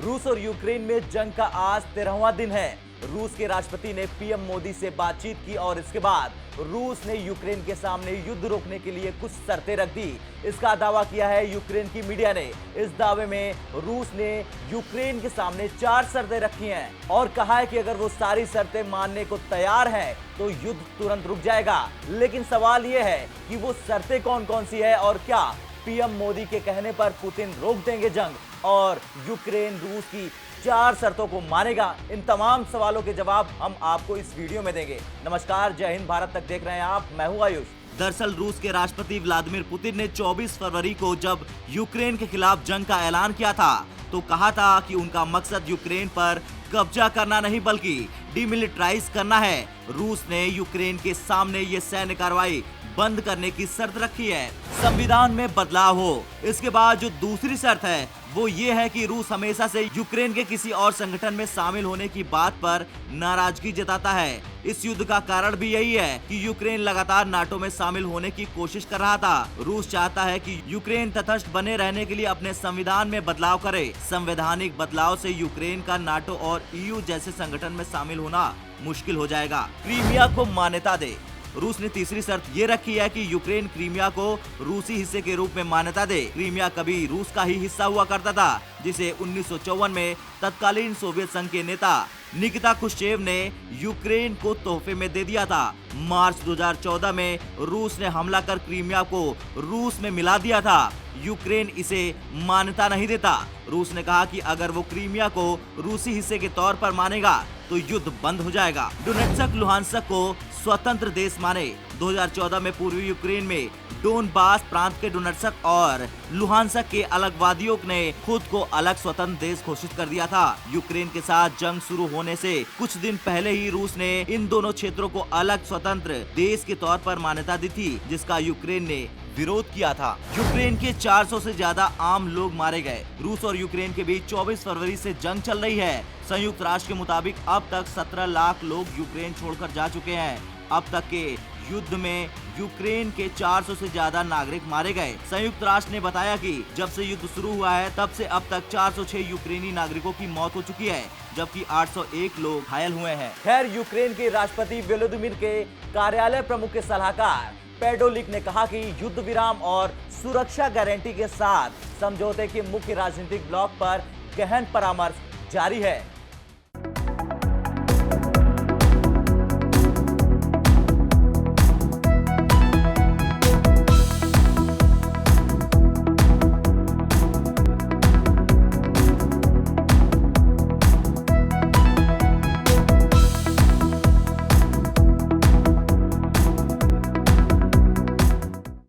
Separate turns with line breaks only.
रूस और यूक्रेन में जंग का आज 13वां दिन है। रूस के राष्ट्रपति ने पीएम मोदी से बातचीत की और इसके बाद रूस ने यूक्रेन के सामने युद्ध रोकने के लिए कुछ शर्तें रख दी। इसका दावा किया है यूक्रेन की मीडिया ने। इस दावे में रूस ने यूक्रेन के सामने 4 शर्तें रखी हैं और कहा है कि अगर वो सारी शर्तें मानने को तैयार है तो युद्ध तुरंत रुक जाएगा। लेकिन सवाल यह है कि वो शर्तें कौन कौन सी है और क्या पीएम मोदी के कहने पर पुतिन रोक देंगे जंग और यूक्रेन रूस की 4 शर्तों को मानेगा। इन तमाम सवालों के जवाब हम आपको इस वीडियो में देंगे। नमस्कार, जय हिंद, भारत तक देख रहे हैं आप, मैं हूं आयुष। दरअसल रूस के राष्ट्रपति व्लादिमीर पुतिन ने 24 फरवरी को जब यूक्रेन के खिलाफ जंग का ऐलान किया था तो कहा था कि उनका मकसद यूक्रेन पर कब्जा करना नहीं बल्कि डिमिलिटराइज करना है। रूस ने यूक्रेन के सामने ये सैन्य कार्रवाई बंद करने की शर्त रखी है, संविधान में बदलाव हो। इसके बाद जो दूसरी शर्त है वो ये है कि रूस हमेशा से यूक्रेन के किसी और संगठन में शामिल होने की बात पर नाराजगी जताता है। इस युद्ध का कारण भी यही है कि यूक्रेन लगातार नाटो में शामिल होने की कोशिश कर रहा था। रूस चाहता है कि यूक्रेन तटस्थ बने रहने के लिए अपने संविधान में बदलाव करे। संवैधानिक बदलाव से यूक्रेन का नाटो और ईयू जैसे संगठन में शामिल होना मुश्किल हो जाएगा। क्रीमिया को मान्यता दे। रूस ने तीसरी शर्त ये रखी है कि यूक्रेन क्रीमिया को रूसी हिस्से के रूप में मान्यता दे। क्रीमिया कभी रूस का ही हिस्सा हुआ करता था, जिसे 1954 में तत्कालीन सोवियत संघ के नेता निकिता क्रुश्चेव ने यूक्रेन को तोहफे में दे दिया था। मार्च 2014 में रूस ने हमला कर क्रीमिया को रूस में मिला दिया था। यूक्रेन इसे मान्यता नहीं देता। रूस ने कहा कि अगर वो क्रीमिया को रूसी हिस्से के तौर पर मानेगा तो युद्ध बंद हो जाएगा। डोनेट्स्क लुहांस्क को स्वतंत्र देश माने। 2014 में पूर्वी यूक्रेन में डोनबास प्रांत के डोनेट्स्क और लुहांस्क के अलगवादियों ने खुद को अलग स्वतंत्र देश घोषित कर दिया था। यूक्रेन के साथ जंग शुरू होने से कुछ दिन पहले ही रूस ने इन दोनों क्षेत्रों को अलग स्वतंत्र देश के तौर पर मान्यता दी थी, जिसका यूक्रेन ने विरोध किया था। यूक्रेन के 400 से ज्यादा आम लोग मारे गए। रूस और यूक्रेन के बीच 24 फरवरी से जंग चल रही है। संयुक्त राष्ट्र के मुताबिक अब तक 17 लाख लोग यूक्रेन छोड़कर जा चुके हैं। अब तक के युद्ध में यूक्रेन के 400 से ज्यादा नागरिक मारे गए। संयुक्त राष्ट्र ने बताया कि जब से युद्ध शुरू हुआ है तब से अब तक 406 यूक्रेनी नागरिकों की मौत हो चुकी है, जबकि 801 लोग घायल हुए हैं। खैर, यूक्रेन के राष्ट्रपति व्लादिमीर के कार्यालय प्रमुख के सलाहकार पेडोलिक ने कहा कि युद्ध विराम और सुरक्षा गारंटी के साथ समझौते के मुख्य राजनीतिक ब्लॉक पर गहन परामर्श जारी है।